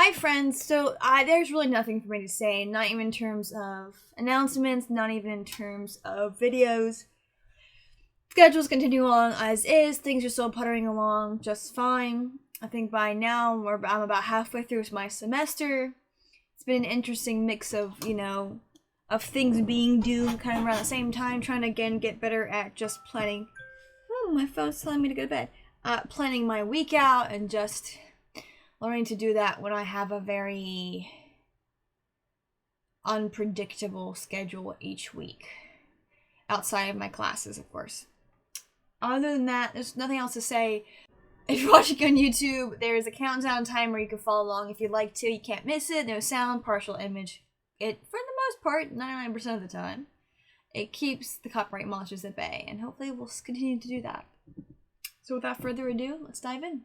Hi friends, so there's really nothing for me to say, not even in terms of announcements, not even in terms of videos. Schedules continue along as is, things are still puttering along just fine. I think by now I'm about halfway through my semester. It's been an interesting mix of, of things being due kind of around the same time, trying to again get better at just planning. Oh, my phone's telling me to go to bed. Planning my week out and just learning to do that when I have a very unpredictable schedule each week. Outside of my classes, of course. Other than that, there's nothing else to say. If you're watching on YouTube, there's a countdown timer you can follow along if you'd like to. You can't miss it. No sound, partial image. It, for the most part, 99% of the time, it keeps the copyright monsters at bay. And hopefully we'll continue to do that. So without further ado, let's dive in.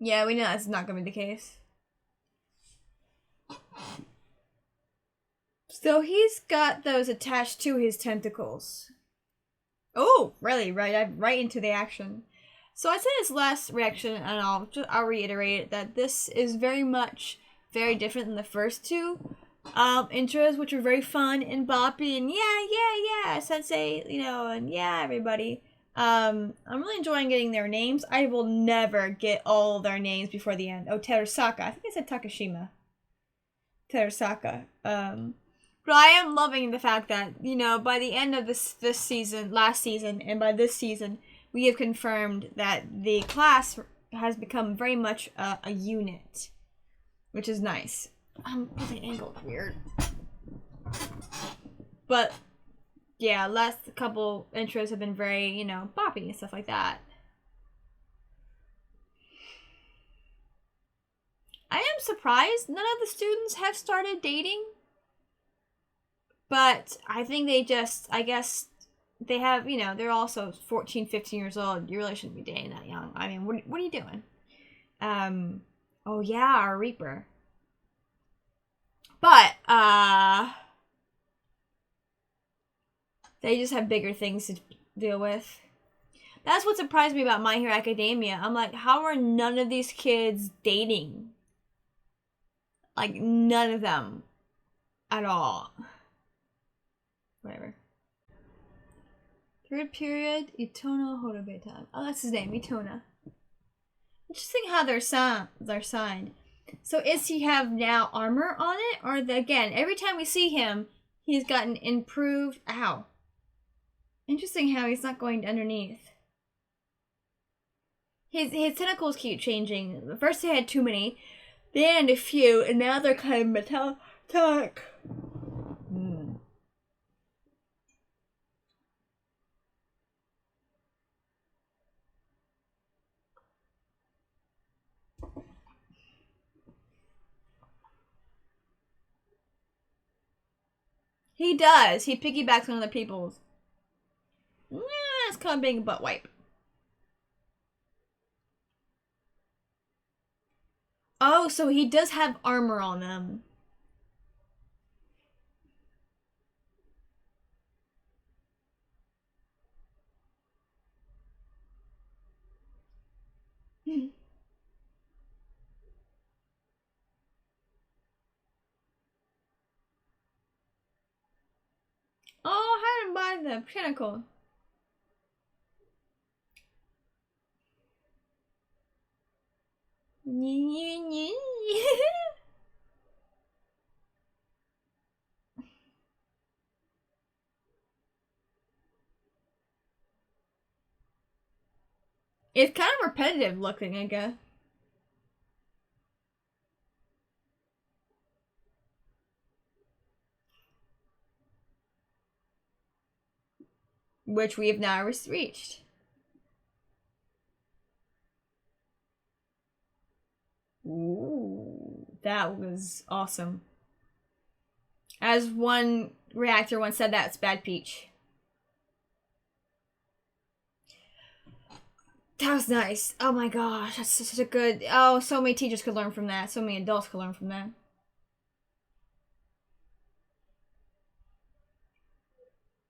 Yeah, we know that's not going to be the case. So he's got those attached to his tentacles. Oh, really? Right into the action. So I said his last reaction, and I'll reiterate it, that this is very different than the first two intros, which were very fun and boppy and yeah, sensei, and yeah, everybody. I'm really enjoying getting their names. I will never get all their names before the end. Oh, Terusaka. I think I said Takashima. Terusaka. But I am loving the fact that, by the end of this season, last season, and by this season, we have confirmed that the class has become very much a unit, which is nice. I'm really angled weird. But yeah, last couple intros have been very, boppy and stuff like that. I am surprised none of the students have started dating. But I think they just, I guess, they have, they're also 14, 15 years old. You really shouldn't be dating that young. I mean, what are you doing? Oh yeah, our Reaper. But, they just have bigger things to deal with. That's what surprised me about My Hero Academia. I'm like, how are none of these kids dating? Like, none of them. At all. Whatever. Third period, Itona Horobe time. Oh, that's his name, Itona. Interesting how they're signed. So is he have now armor on it? Or again, every time we see him, he's gotten improved. Ow. Interesting how he's not going underneath. His tentacles keep changing. First they had too many, then a few, and now they're kind of metallic. He does. He piggybacks on other people's. Yeah, it's kind of being a butt wipe. Oh, so he does have armor on them. Oh, I had him by the pinnacle. It's kind of repetitive looking, I guess. Which we have now reached. Ooh, that was awesome. As one reactor once said, that's bad peach. That was nice. Oh my gosh, that's such a good. Oh, so many teachers could learn from that. So many adults could learn from that.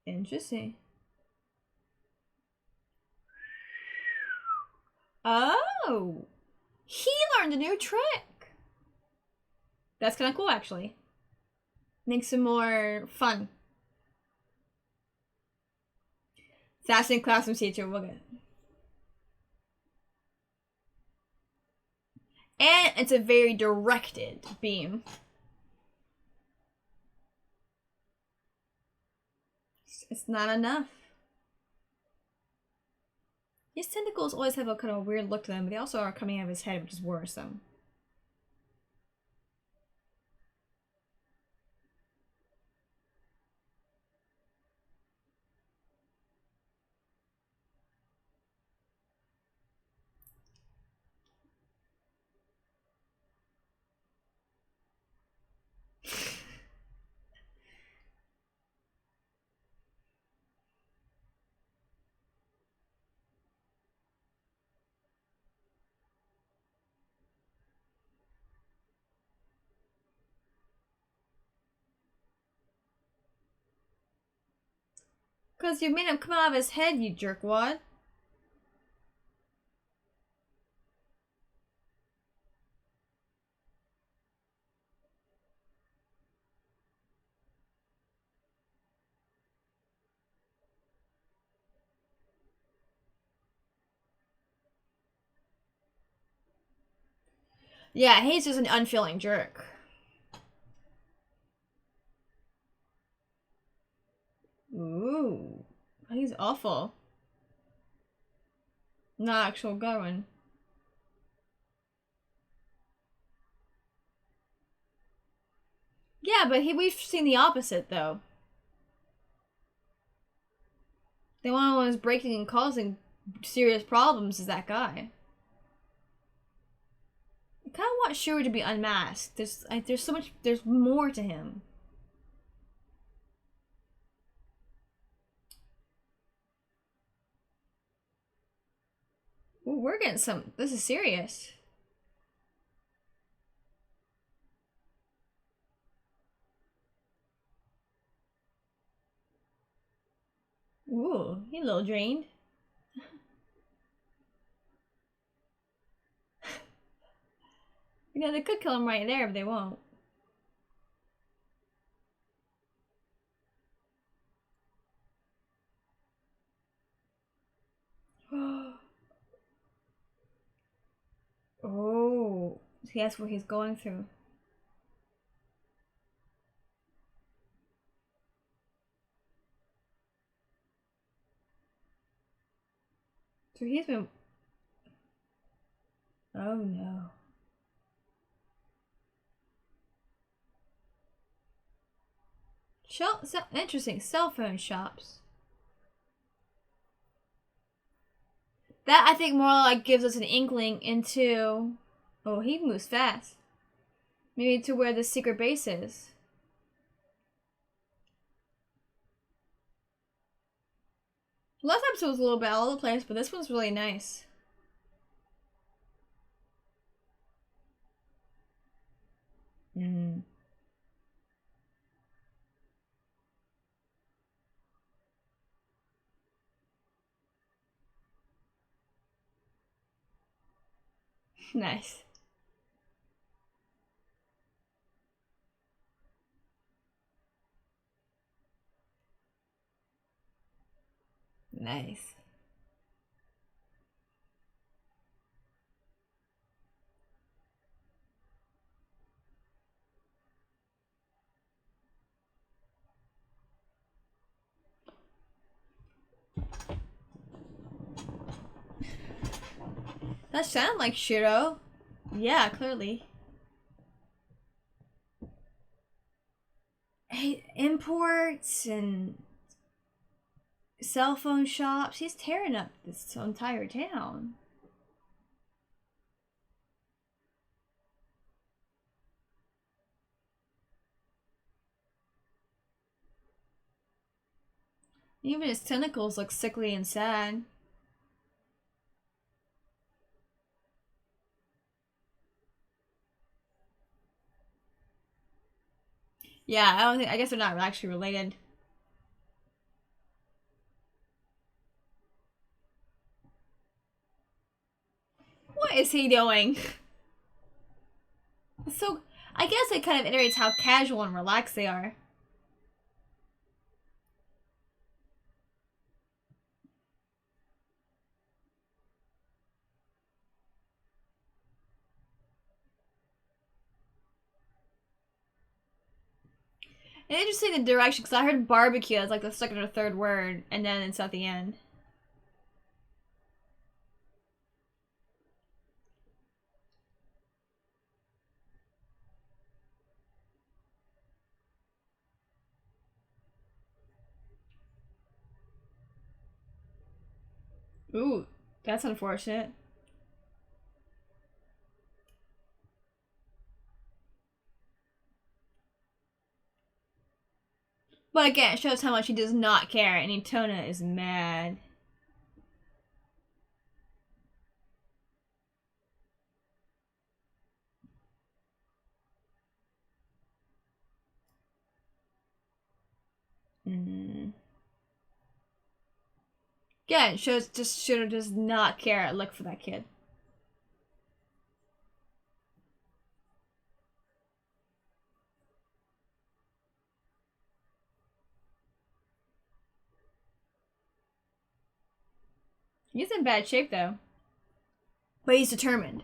Interesting. Oh, he learned a new trick. That's kind of cool, actually. Makes it more fun. Assassination classroom teacher, we'll get. And it's a very directed beam. It's not enough. His tentacles always have a kind of weird look to them, but they also are coming out of his head, which is worrisome. Because you made him come out of his head, you jerkwad. Yeah, he's just an unfeeling jerk. Ooh. He's awful. Not actual Garwin. Yeah, but we've seen the opposite, though. The one who was breaking and causing serious problems is that guy. I kind of want Shuri to be unmasked. There's so much. There's more to him. Ooh, we're getting some. This is serious. Ooh, he a little drained. You know, they could kill him right there, but they won't. Oh, see, that's what he's going through. So he's been. Oh no. Interesting. Cell phone shops. That I think more like gives us an inkling into. Oh, he moves fast. Maybe to where the secret base is. Last episode was a little bit all over the place, but this one's really nice. Mm. Nice. Nice. That sounded like Shiro. Yeah, clearly. Hey, imports and cell phone shops. He's tearing up this entire town. Even his tentacles look sickly and sad. Yeah, I don't think. I guess they're not actually related. What is he doing? So, I guess it kind of iterates how casual and relaxed they are. And interesting the direction, because I heard barbecue as like the second or third word, and then it's at the end. Ooh, that's unfortunate. But again, it shows how much he does not care, and Itona is mad. Again, it shows just Shooter does not care. Look for that kid. He's in bad shape though. But he's determined.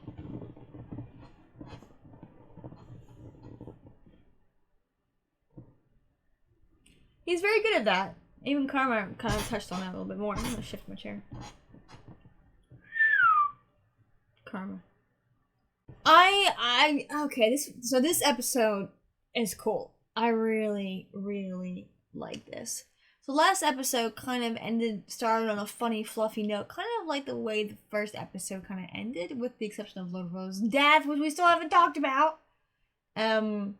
He's very good at that. Even Karma kind of touched on that a little bit more. I'm gonna shift my chair. Karma. Okay, this episode is cool. I really, really like this. So last episode kind of started on a funny, fluffy note, kind of like the way the first episode kind of ended, with the exception of Lord Rose's death, which we still haven't talked about. And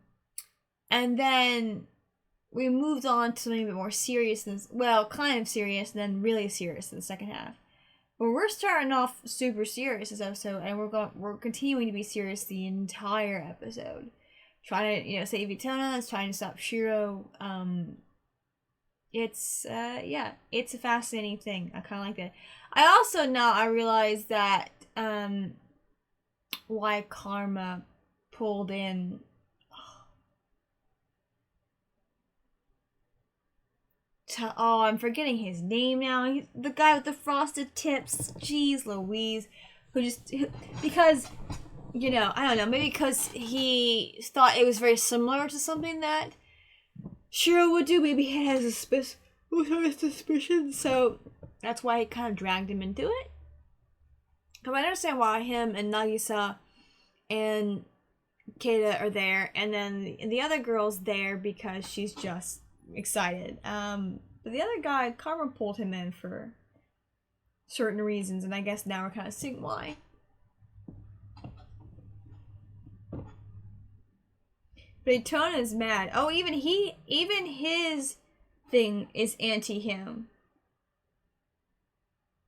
then we moved on to something a bit more serious kind of serious, and then really serious in the second half. But we're starting off super serious this episode, and we're continuing to be serious the entire episode, trying to save Itona. It's trying to stop Shiro. It's it's a fascinating thing. I kind of like it. I also I realize that why Karma pulled in. I'm forgetting his name now. He's the guy with the frosted tips. Jeez Louise. Because, I don't know, maybe because he thought it was very similar to something that Shiro would do. Maybe he has a suspicion, so that's why he kind of dragged him into it. But I understand why him and Nagisa and Keita are there, and then the other girl's there because she's just excited. But the other guy, Karma pulled him in for certain reasons, and I guess now we're kind of seeing why. But Itona is mad. Oh, even his thing is anti him.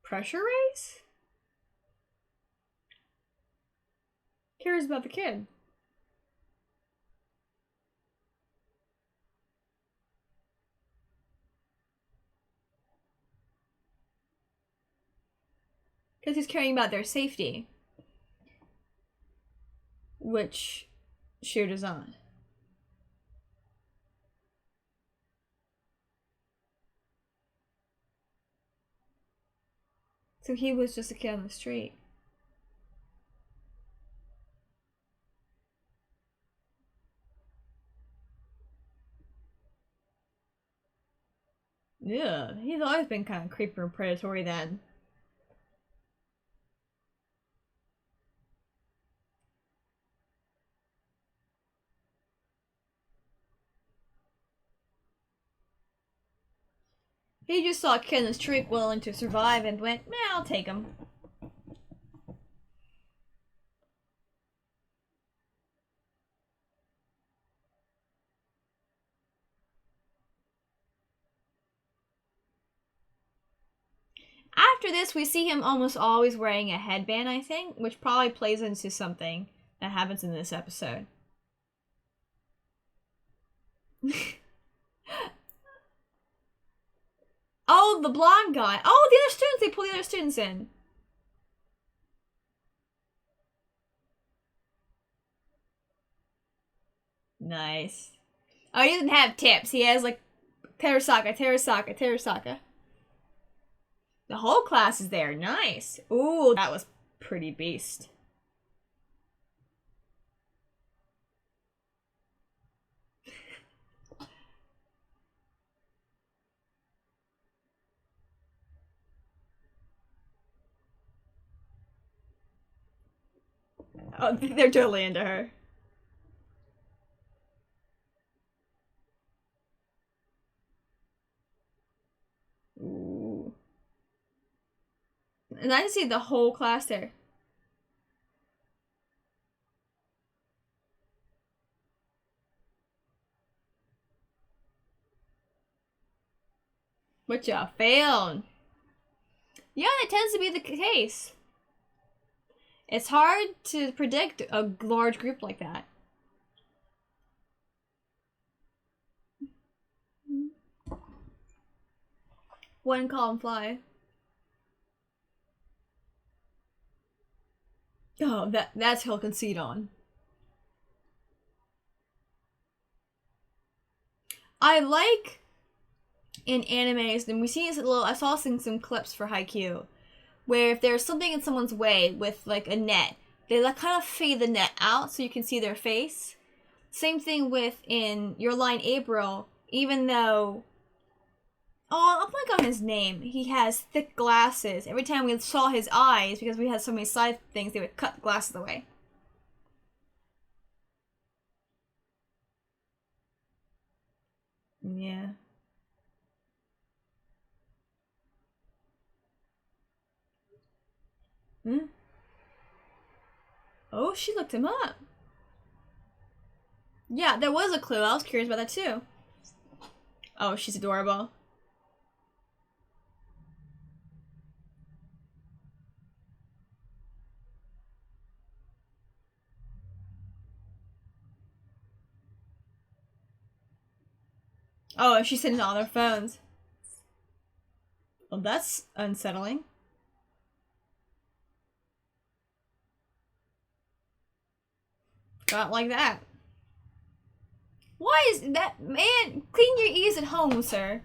Pressure race? Cares about the kid. Because he's caring about their safety. Which Shiro does not. So he was just a kid on the street. Yeah, he's always been kind of creepy and predatory then. He just saw a kid in the street willing to survive and went, I'll take him. After this, we see him almost always wearing a headband, I think, which probably plays into something that happens in this episode. Oh, the blonde guy. Oh, the other students. They pull the other students in. Nice. Oh, he doesn't have tips. He has like Terasaka, Terasaka, Terasaka. The whole class is there. Nice. Ooh, that was pretty beast. Oh, they're totally into her. Ooh. And I see the whole class there. What you found? Yeah, it tends to be the case. It's hard to predict a large group like that. One column fly. Oh, that's he'll concede on. I like in animes, and we see this a little. I saw some clips for Haikyuu, where if there's something in someone's way with like a net, they like kind of fade the net out so you can see their face. Same thing with in Your Line April, even though I'll blank on his name. He has thick glasses. Every time we saw his eyes, because we had so many side things, they would cut the glasses away. Yeah. Hmm? Oh, she looked him up. Yeah, there was a clue. I was curious about that too. Oh, she's adorable. Oh, and she's sitting on their phones. Well, that's unsettling. Not like that. Why is that man? Clean your ears at home, sir.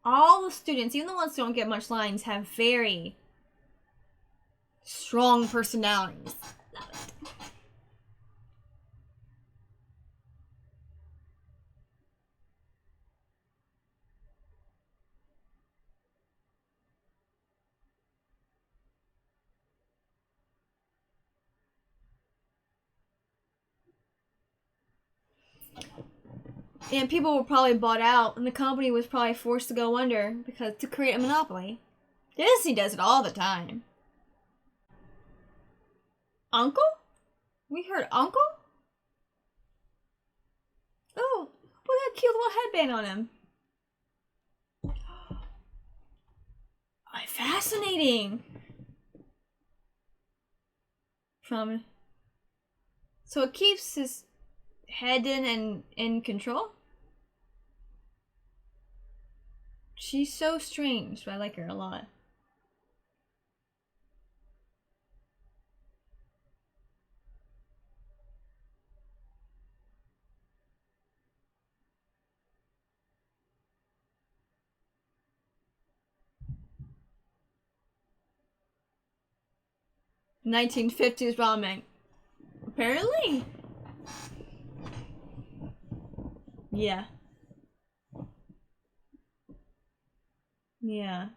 All the students, even the ones who don't get much lines, have very strong personalities. 'em. And people were probably bought out, and the company was probably forced to go under because to create a monopoly. Disney does it all the time. Uncle? We heard uncle? Oh, put that cute little headband on him. Fascinating. From so it keeps his head in control. She's so strange, but I like her a lot. $1950s ramen. Apparently. Yeah. Yeah.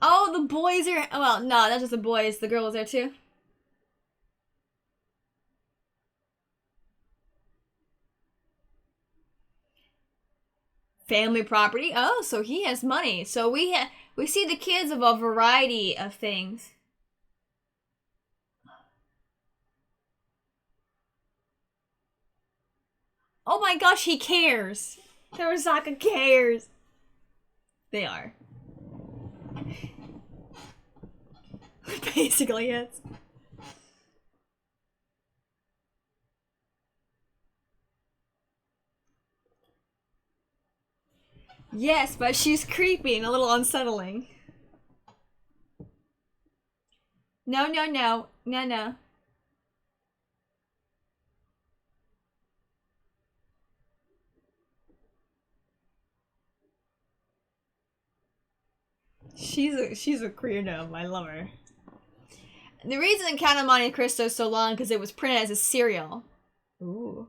Oh, the boys are. Well, no, that's just the boys. The girl was there too. Family property. Oh, so he has money. So We see the kids of a variety of things. Oh my gosh, he cares. Terasaka cares. They are. Basically, yes. Yes, but she's creepy and a little unsettling. No, no, no. No, no. She's a queer gnome. I love her. The reason Count of Monte Cristo is so long because it was printed as a serial. Ooh.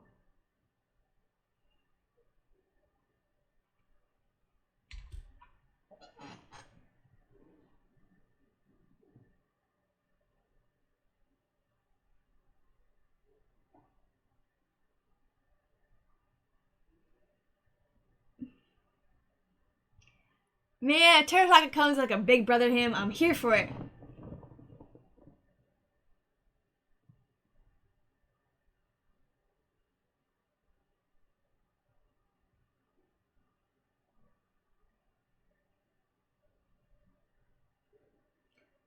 Man, Terasaka comes like a big brother to him. I'm here for it.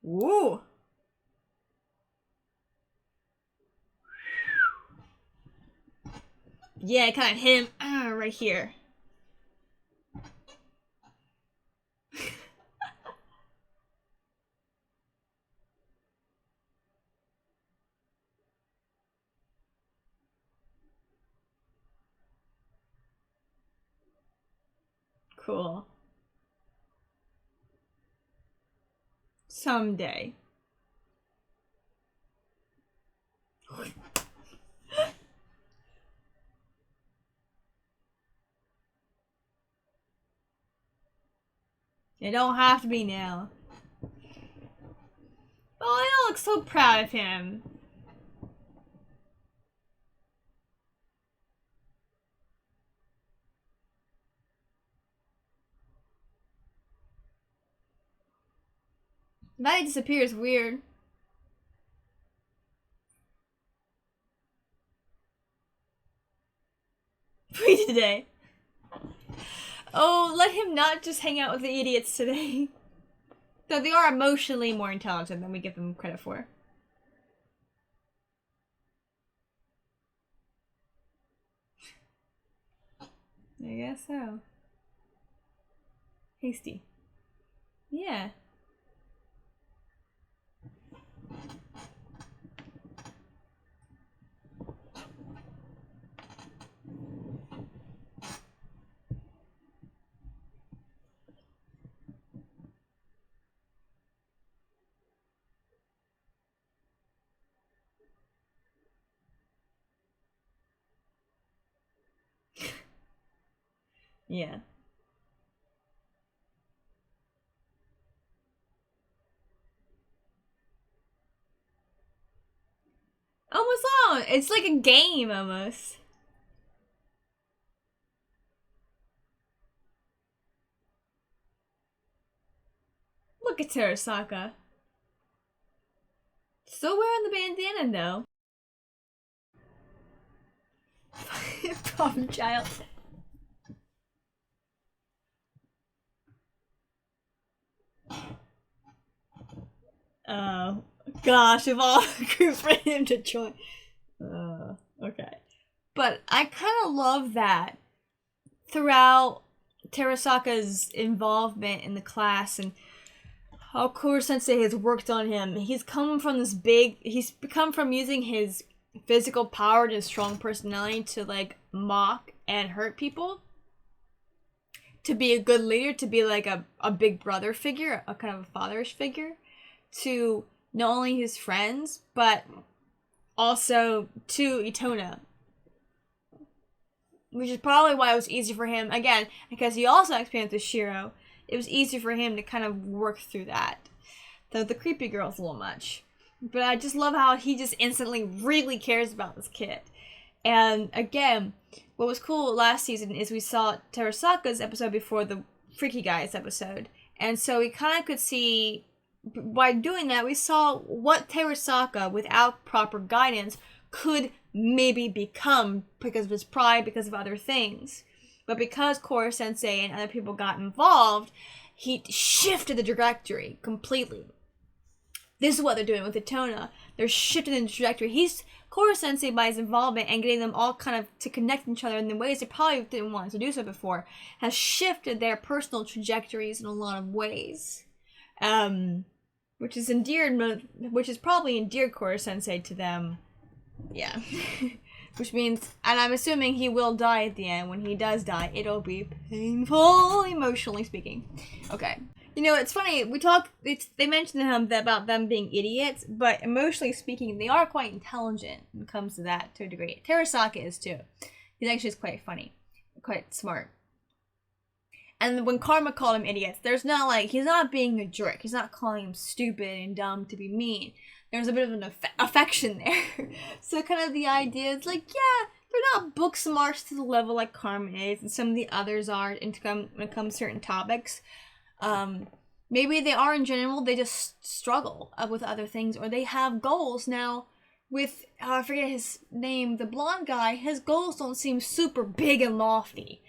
Ooh. Yeah, it kind of hit him right here. Cool. Someday. You don't have to be now. Oh, I look so proud of him. That disappears weird. Free today. Oh, let him not just hang out with the idiots today. Though they are emotionally more intelligent than we give them credit for. I guess so. Hasty. Yeah. Yeah. Almost on. It's like a game almost. Look at Terasaka. Still wearing the bandana though. Problem child. Oh gosh, if all groups for him to join. Okay. But I kind of love that throughout Terasaka's involvement in the class and how Kuro Sensei has worked on him. He's come from he's become from using his physical power and his strong personality to like mock and hurt people, to be a good leader, to be like a big brother figure, a kind of a fatherish figure to not only his friends but also to Itona, which is probably why it was easy for him, again, because he also experienced with Shiro. It was easy for him to kind of work through that. Though the creepy girl's a little much. But I just love how he just instantly really cares about this kid. And again, what was cool last season is we saw Terasaka's episode before the Freaky Guys episode. And so we kind of could see, by doing that, we saw what Terasaka, without proper guidance, could maybe become because of his pride, because of other things. But because Koro Sensei and other people got involved, he shifted the trajectory completely. This is what they're doing with Itona. They're shifting the trajectory. Koro Sensei, by his involvement and getting them all kind of to connect each other in the ways they probably didn't want to do so before, has shifted their personal trajectories in a lot of ways. Which is probably endeared Koro Sensei to them. Yeah. Which means, and I'm assuming he will die at the end. When he does die, it'll be painful, emotionally speaking. Okay. You know, it's funny, they mentioned to him about them being idiots, but emotionally speaking, they are quite intelligent when it comes to that, to a degree. Terasaka is too. He's actually quite funny, quite smart. And when Karma called him idiots, there's not like, he's not being a jerk. He's not calling him stupid and dumb to be mean. There's a bit of an affection there. So kind of the idea is like, yeah, they're not book smarts to the level like Karma is, and some of the others are when it comes to certain topics. Maybe they are in general, they just struggle with other things, or they have goals. Now, with, I forget his name, the blonde guy, his goals don't seem super big and lofty.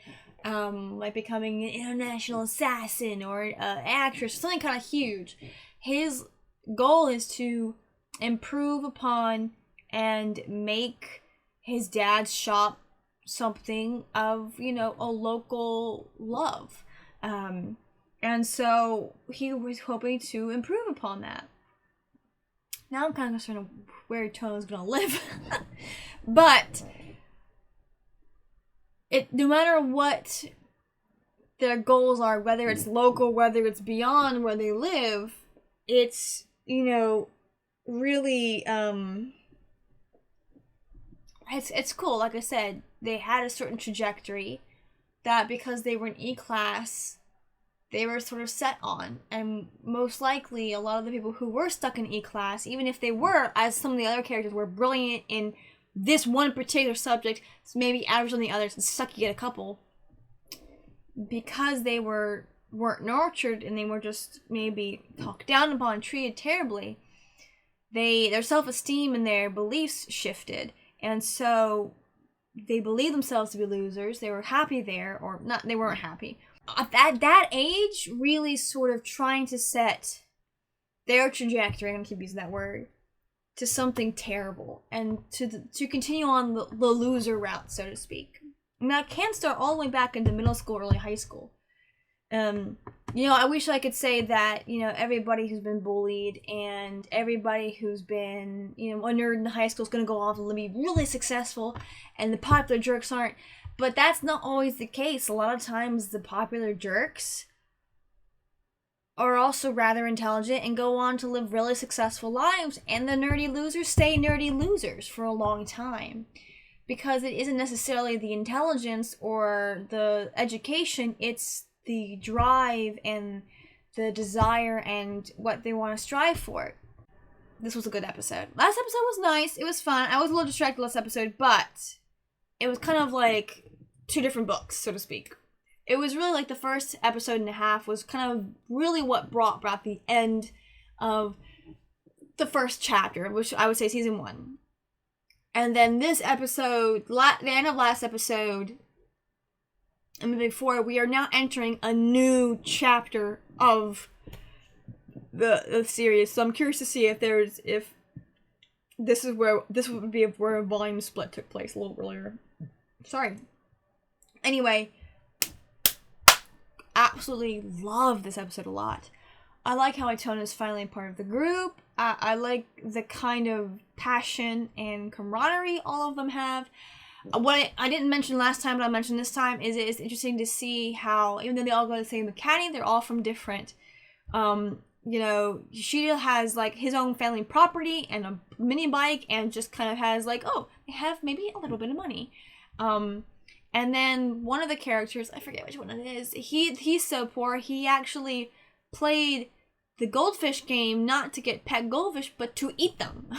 Like becoming an international assassin or an actress, something kind of huge. His goal is to improve upon and make his dad's shop something of, a local love. And so he was hoping to improve upon that. Now I'm kind of concerned where Tono's gonna live. But no matter what their goals are, whether it's local, whether it's beyond where they live, it's, really, it's cool. Like I said, they had a certain trajectory that because they were in E-class, they were sort of set on. And most likely, a lot of the people who were stuck in E-class, even if they were, as some of the other characters were brilliant in this one particular subject, maybe average on the others, and suck, you get a couple, because they weren't nurtured and they were just maybe talked down upon, treated terribly, their self-esteem and their beliefs shifted, and so they believed themselves to be losers. They were happy there, or not, they weren't happy. At that age, really sort of trying to set their trajectory, I'm going to keep using that word, to something terrible, and to continue on the loser route, so to speak. And that can start all the way back into middle school, early high school. I wish I could say that, everybody who's been bullied and everybody who's been, a nerd in high school is going to go off and be really successful, and the popular jerks aren't. But that's not always the case. A lot of times the popular jerks are also rather intelligent and go on to live really successful lives, and the nerdy losers stay nerdy losers for a long time. Because it isn't necessarily the intelligence or the education, it's the drive and the desire and what they want to strive for. This was a good episode. Last episode was nice. It was fun. I was a little distracted last episode, but it was kind of like two different books, so to speak. It was really like the first episode and a half was kind of really what brought the end of the first chapter, which I would say season 1. And then this episode, the end of last episode, and before, we are now entering a new chapter of the series. So I'm curious to see if this would be where a volume split took place a little earlier. Sorry. Anyway, absolutely love this episode a lot. I like how Itona is finally part of the group. I like the kind of passion and camaraderie all of them have. What I didn't mention last time, but I'll mention this time, is it's interesting to see how, even though they all go to the same academy, they're all from different, Yoshida has, like, his own family property and a mini bike, and just kind of has, like, they have maybe a little bit of money. And then one of the characters, I forget which one it is, he's so poor, he actually played the goldfish game not to get pet goldfish, but to eat them.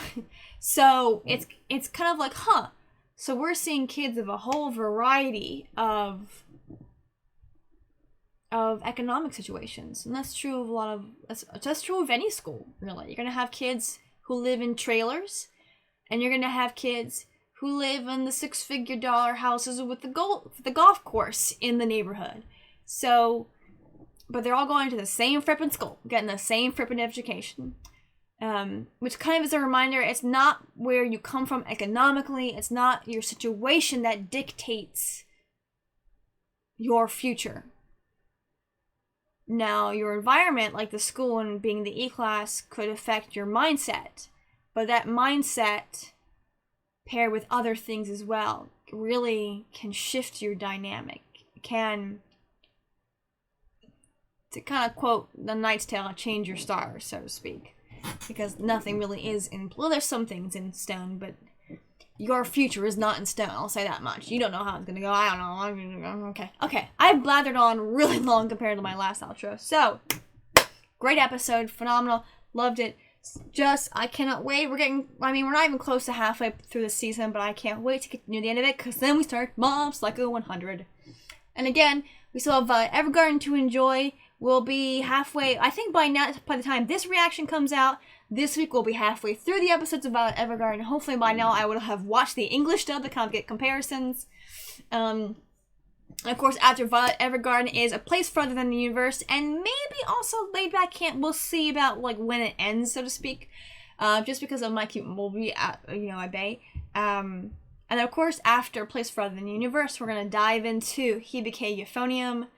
So it's kind of like, so we're seeing kids of a whole variety of of economic situations. And that's true of that's true of any school, really. You're going to have kids who live in trailers, and you're going to have kids who live in the $6-figure houses with the golf course in the neighborhood. So, but they're all going to the same frippin' school, getting the same frippin' education. Which kind of is a reminder, it's not where you come from economically, it's not your situation that dictates your future. Now, your environment, like the school and being the E-class, could affect your mindset. But that mindset, paired with other things as well, really can shift your dynamic. Can, to kind of quote The Knight's Tale, change your stars, so to speak. Because nothing really is in... Well, there's some things in stone, but your future is not in stone, I'll say that much. You don't know how it's gonna go, I don't know. Okay. I've blathered on really long compared to my last outro. So, great episode, phenomenal, loved it. Just, I cannot wait. We're not even close to halfway through the season, but I can't wait to get near the end of it, because then we start Mob Psycho 100. And again, we still have Evergarden to enjoy. We'll be halfway, I think by the time this reaction comes out, this week we'll be halfway through the episodes of Violet Evergarden. Hopefully by now I will have watched the English dub to kind of get comparisons. And of course, after Violet Evergarden is A Place Further Than the Universe, and maybe also Laid Back Camp. We'll see about like when it ends, so to speak. Just because of my cute movie at Bay. And of course, after Place Further Than the Universe, we're gonna dive into Hibike Euphonium.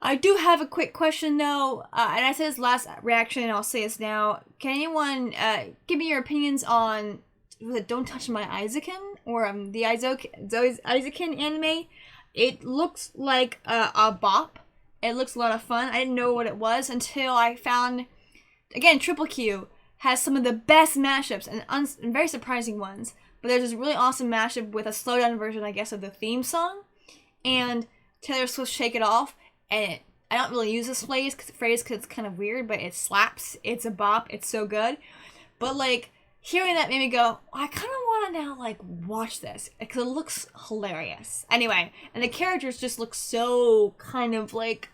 I do have a quick question though, and I said this last reaction and I'll say this now. Can anyone give me your opinions on Don't Touch My Aizuken, or the Aizuken anime? It looks like a bop. It looks a lot of fun. I didn't know what it was until I found, again, Triple Q has some of the best mashups and very surprising ones. But there's this really awesome mashup with a slowdown version, I guess, of the theme song. And Taylor Swift's Shake It Off. And I don't really use this phrase because it's kind of weird, but it slaps. It's a bop. It's so good. But, like, hearing that made me go, I kind of want to now, like, watch this. Because it looks hilarious. Anyway, and the characters just look so kind of, like...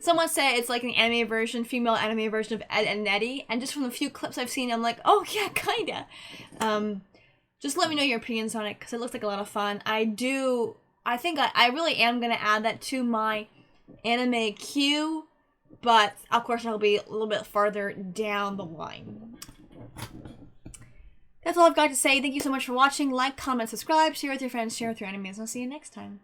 Someone said it's like an anime version, female anime version of Ed and Eddie. And just from the few clips I've seen, I'm like, oh, yeah, kinda. Just let me know your opinions on it, because it looks like a lot of fun. I think I really am going to add that to my anime queue, but of course it'll be a little bit farther down the line. That's all I've got to say. Thank you so much for watching. Like, comment, subscribe, share with your friends, share with your enemies, and I'll see you next time.